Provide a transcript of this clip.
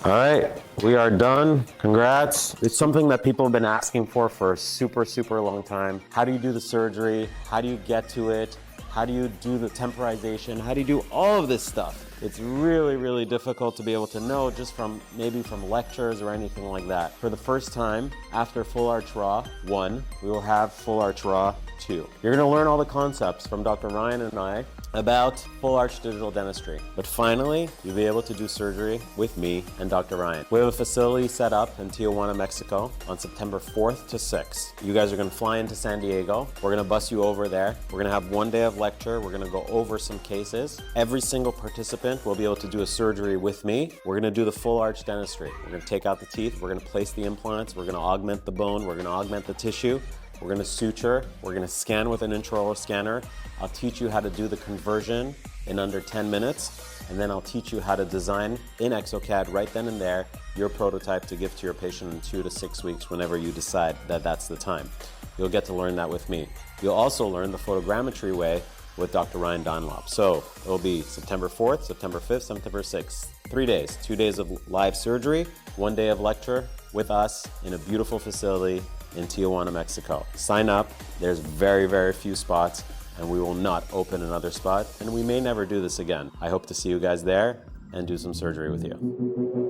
All right, we are done. Congrats. It's something that people have been asking for a super, super long time. How do you do the surgery? How do you get to it? How do you do the temporization? How do you do all of this stuff? It's really, really difficult to be able to know just from maybe from lectures or anything like that. For the first time, after Full Arch Raw 1, we will have Full Arch Raw 2. You're gonna learn all the concepts from Dr. Ryan and I about full arch digital dentistry. But finally, you'll be able to do surgery with me and Dr. Ryan. We have a facility set up in Tijuana, Mexico on September 4th to 6th. You guys are gonna fly into San Diego. We're gonna bus you over there. We're gonna have 1 day of lecture. We're gonna go over some cases. Every single participant will be able to do a surgery with me. We're gonna do the full arch dentistry. We're gonna take out the teeth. We're gonna place the implants. We're gonna augment the bone. We're gonna augment the tissue. We're gonna suture, we're gonna scan with an intraoral scanner. I'll teach you how to do the conversion in under 10 minutes, and then I'll teach you how to design in exocad right then and there your prototype to give to your patient in 2 to 6 weeks whenever you decide that that's the time. You'll get to learn that with me. You'll also learn the photogrammetry way with Dr. Ryan Dunlop. So it'll be September 4th, September 5th, September 6th. 3 days, 2 days of live surgery, 1 day of lecture with us in a beautiful facility in Tijuana, Mexico. Sign up. There's very, very few spots, and we will not open another spot, and we may never do this again. I hope to see you guys there and do some surgery with you.